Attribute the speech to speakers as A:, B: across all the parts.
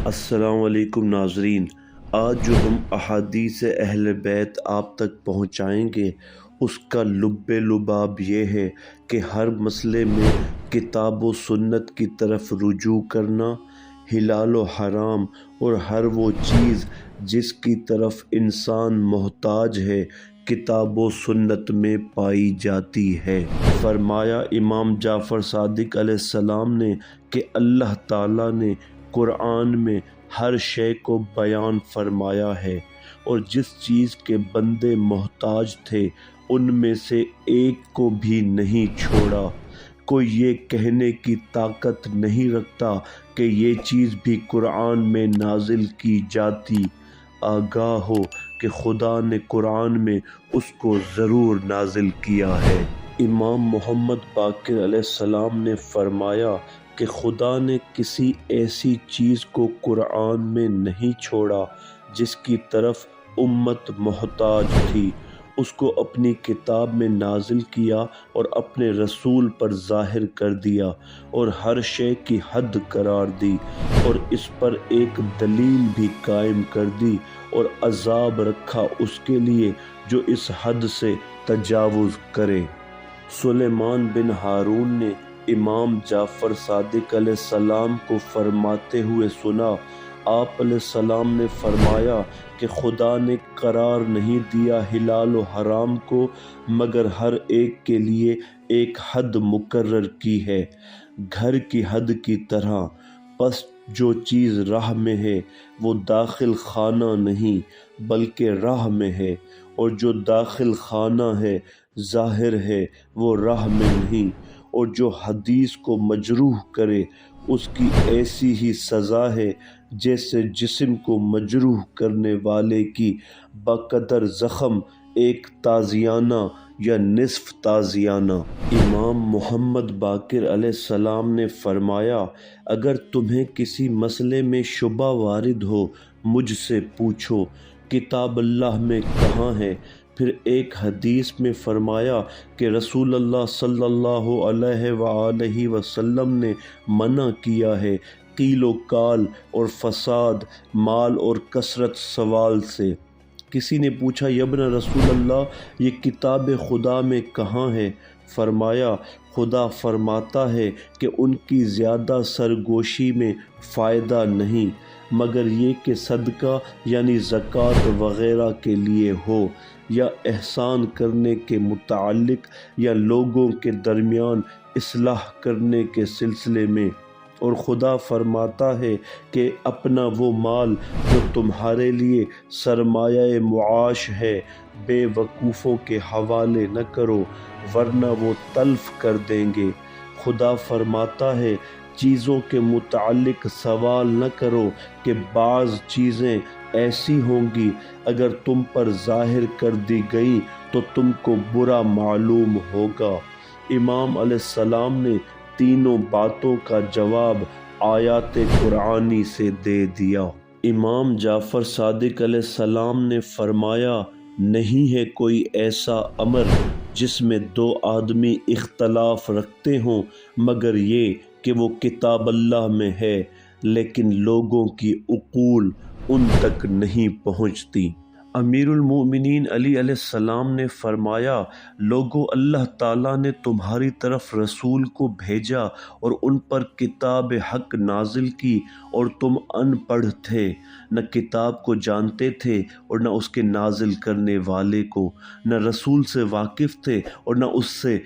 A: السلام علیکم ناظرین، آج جو ہم احادیث اہل بیت آپ تک پہنچائیں گے اس کا لب لباب یہ ہے کہ ہر مسئلے میں کتاب و سنت کی طرف رجوع کرنا، حلال و حرام اور ہر وہ چیز جس کی طرف انسان محتاج ہے کتاب و سنت میں پائی جاتی ہے۔ فرمایا امام جعفر صادق علیہ السلام نے کہ اللہ تعالیٰ نے قرآن میں ہر شے کو بیان فرمایا ہے اور جس چیز کے بندے محتاج تھے ان میں سے ایک کو بھی نہیں چھوڑا۔ کوئی یہ کہنے کی طاقت نہیں رکھتا کہ یہ چیز بھی قرآن میں نازل کی جاتی، آگاہ ہو کہ خدا نے قرآن میں اس کو ضرور نازل کیا ہے۔ امام محمد باقر علیہ السلام نے فرمایا کہ خدا نے کسی ایسی چیز کو قرآن میں نہیں چھوڑا جس کی طرف امت محتاج تھی، اس کو اپنی کتاب میں نازل کیا اور اپنے رسول پر ظاہر کر دیا اور ہر شے کی حد قرار دی اور اس پر ایک دلیل بھی قائم کر دی اور عذاب رکھا اس کے لیے جو اس حد سے تجاوز کرے۔ سلیمان بن ہارون نے امام جعفر صادق علیہ السلام کو فرماتے ہوئے سنا، آپ علیہ السلام نے فرمایا کہ خدا نے قرار نہیں دیا حلال و حرام کو مگر ہر ایک کے لیے ایک حد مقرر کی ہے، گھر کی حد کی طرح۔ پس جو چیز راہ میں ہے وہ داخل خانہ نہیں بلکہ راہ میں ہے، اور جو داخل خانہ ہے ظاہر ہے وہ راہ میں نہیں، اور جو حدیث کو مجروح کرے اس کی ایسی ہی سزا ہے جیسے جسم کو مجروح کرنے والے کی بقدر زخم ایک تازیانہ یا نصف تازیانہ۔ امام محمد باقر علیہ السلام نے فرمایا، اگر تمہیں کسی مسئلے میں شبہ وارد ہو مجھ سے پوچھو، کتاب اللہ میں کہاں ہے؟ پھر ایک حدیث میں فرمایا کہ رسول اللہ صلی اللہ علیہ وآلہ وسلم نے منع کیا ہے قیل و قال اور فساد، مال اور کثرت سوال سے۔ کسی نے پوچھا، یبن رسول اللہ یہ کتاب خدا میں کہاں ہے؟ فرمایا، خدا فرماتا ہے کہ ان کی زیادہ سرگوشی میں فائدہ نہیں مگر یہ کہ صدقہ یعنی زکوٰۃ وغیرہ کے لیے ہو، یا احسان کرنے کے متعلق، یا لوگوں کے درمیان اصلاح کرنے کے سلسلے میں۔ اور خدا فرماتا ہے کہ اپنا وہ مال جو تمہارے لیے سرمایہ معاش ہے بے وقوفوں کے حوالے نہ کرو ورنہ وہ تلف کر دیں گے۔ خدا فرماتا ہے چیزوں کے متعلق سوال نہ کرو کہ بعض چیزیں ایسی ہوں گی اگر تم پر ظاہر کر دی گئیں تو تم کو برا معلوم ہوگا۔ امام علیہ السلام نے تینوں باتوں کا جواب آیات قرآنی سے دے دیا۔ امام جعفر صادق علیہ السلام نے فرمایا، نہیں ہے کوئی ایسا امر جس میں دو آدمی اختلاف رکھتے ہوں مگر یہ کہ وہ کتاب اللہ میں ہے لیکن لوگوں کی عقول ان تک نہیں پہنچتی۔ امیر المومنین علی علیہ السلام نے فرمایا، لوگو اللہ تعالیٰ نے تمہاری طرف رسول کو بھیجا اور ان پر کتاب حق نازل کی اور تم ان پڑھ تھے، نہ کتاب کو جانتے تھے اور نہ اس کے نازل کرنے والے کو، نہ رسول سے واقف تھے اور نہ اس سے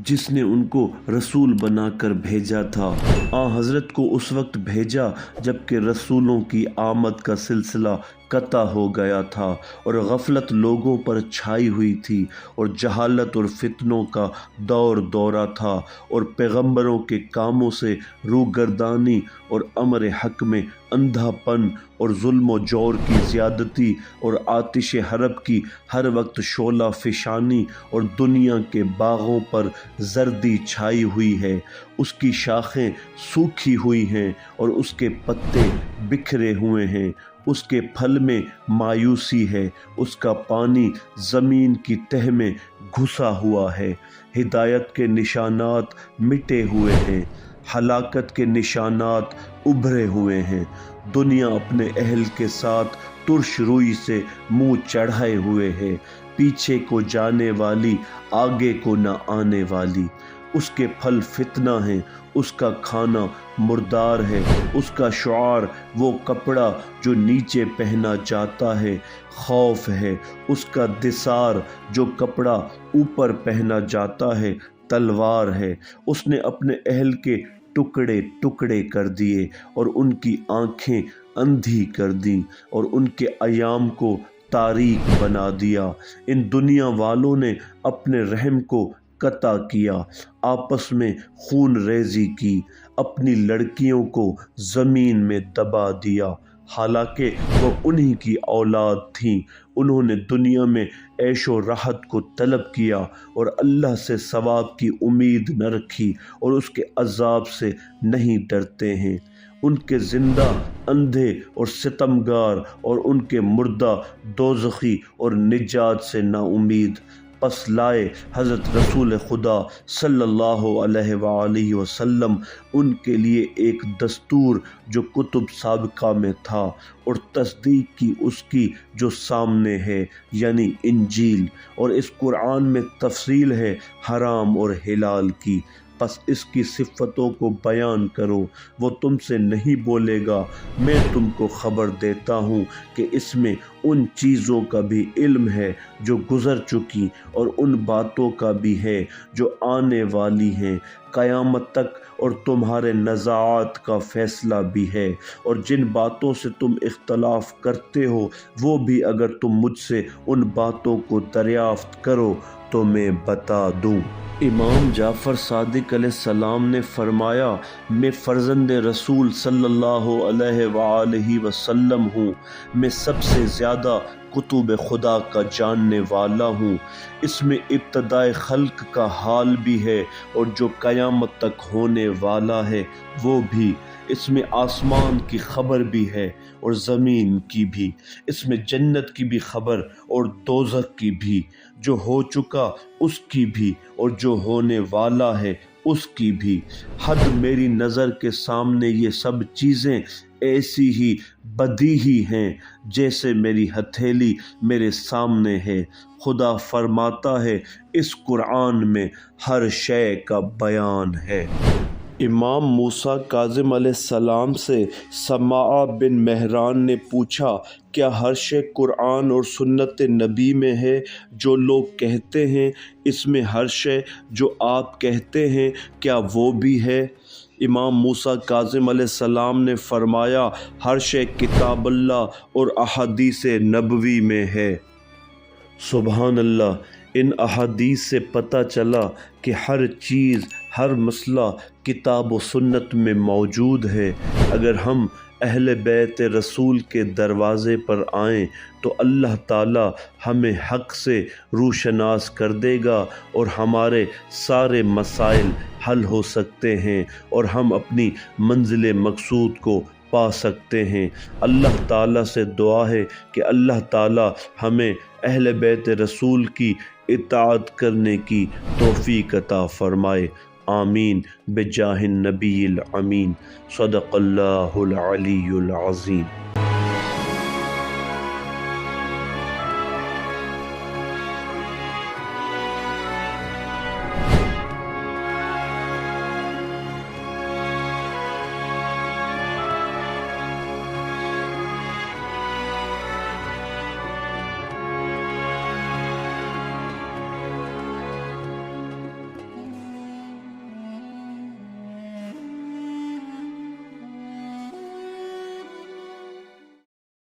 A: جس نے ان کو رسول بنا کر بھیجا تھا۔ حضرت کو اس وقت بھیجا جبکہ رسولوں کی آمد کا سلسلہ قطع ہو گیا تھا اور غفلت لوگوں پر چھائی ہوئی تھی اور جہالت اور فتنوں کا دورہ تھا اور پیغمبروں کے کاموں سے روگردانی اور امر حق میں اندھا پن اور ظلم و جور کی زیادتی اور آتش حرب کی ہر وقت شعلہ فشانی اور دنیا کے باغوں پر زردی چھائی ہوئی ہے، اس کی شاخیں سوکھی ہوئی ہیں اور اس کے پتے بکھرے ہوئے ہیں، اس کے پھل میں مایوسی ہے، اس کا پانی زمین کی تہ میں گھسا ہوا ہے، ہدایت کے نشانات مٹے ہوئے ہیں، ہلاکت کے نشانات ابھرے ہوئے ہیں۔ دنیا اپنے اہل کے ساتھ ترش روئی سے منہ چڑھائے ہوئے ہے، پیچھے کو جانے والی آگے کو نہ آنے والی۔ اس کے پھل فتنہ ہیں، اس کا کھانا مردار ہے، اس کا شعار وہ کپڑا جو نیچے پہنا جاتا ہے خوف ہے، اس کا دثار جو کپڑا اوپر پہنا جاتا ہے تلوار ہے۔ اس نے اپنے اہل کے ٹکڑے ٹکڑے کر دیے اور ان کی آنکھیں اندھی کر دیں اور ان کے ایام کو تاریک بنا دیا۔ ان دنیا والوں نے اپنے رحم کو قطع کیا، آپس میں خون ریزی کی، اپنی لڑکیوں کو زمین میں دبا دیا، حالانکہ وہ انہی کی اولاد تھیں۔ انہوں نے دنیا میں عیش و راحت کو طلب کیا اور اللہ سے ثواب کی امید نہ رکھی اور اس کے عذاب سے نہیں ڈرتے ہیں۔ ان کے زندہ اندھے اور ستمگار اور ان کے مردہ دوزخی اور نجات سے نا امید۔ پس لائے حضرت رسول خدا صلی اللہ علیہ وآلہ وسلم ان کے لیے ایک دستور جو کتب سابقہ میں تھا اور تصدیق کی اس کی جو سامنے ہے، یعنی انجیل، اور اس قرآن میں تفصیل ہے حرام اور حلال کی۔ پس اس کی صفتوں کو بیان کرو، وہ تم سے نہیں بولے گا، میں تم کو خبر دیتا ہوں کہ اس میں ان چیزوں کا بھی علم ہے جو گزر چکی اور ان باتوں کا بھی ہے جو آنے والی ہیں قیامت تک، اور تمہارے نزاعات کا فیصلہ بھی ہے، اور جن باتوں سے تم اختلاف کرتے ہو وہ بھی اگر تم مجھ سے ان باتوں کو دریافت کرو تو میں بتا دوں۔ امام جعفر صادق علیہ السلام نے فرمایا، میں فرزند رسول صلی اللہ علیہ وآلہ وسلم ہوں، میں سب سے زیادہ کتب خدا کا جاننے والا ہوں۔ اس میں ابتدائے خلق کا حال بھی ہے اور جو قیامت تک ہونے والا ہے وہ بھی۔ اس میں آسمان کی خبر بھی ہے اور زمین کی بھی، اس میں جنت کی بھی خبر اور دوزخ کی بھی، جو ہو چکا اس کی بھی اور جو ہونے والا ہے اس کی بھی۔ حد میری نظر کے سامنے یہ سب چیزیں ایسی ہی بدیہی ہیں جیسے میری ہتھیلی میرے سامنے ہے۔ خدا فرماتا ہے اس قرآن میں ہر شے کا بیان ہے۔ امام موسیٰ کاظم علیہ السلام سے سماع بن مہران نے پوچھا، کیا ہر شے قرآن اور سنت نبی میں ہے؟ جو لوگ کہتے ہیں اس میں ہر شے جو آپ کہتے ہیں کیا وہ بھی ہے؟ امام موسیٰ کاظم علیہ السلام نے فرمایا، ہر شے کتاب اللہ اور احادیث نبوی میں ہے۔ سبحان اللہ! ان احادیث سے پتہ چلا کہ ہر چیز، ہر مسئلہ کتاب و سنت میں موجود ہے۔ اگر ہم اہل بیت رسول کے دروازے پر آئیں تو اللہ تعالی ہمیں حق سے روشناس کر دے گا اور ہمارے سارے مسائل حل ہو سکتے ہیں اور ہم اپنی منزل مقصود کو پا سکتے ہیں۔ اللہ تعالیٰ سے دعا ہے کہ اللہ تعالیٰ ہمیں اہل بیت رسول کی اطاعت کرنے کی توفیق عطا فرمائے۔ آمین بجاہ النبی الامین۔ صدق اللہ العلی العظیم۔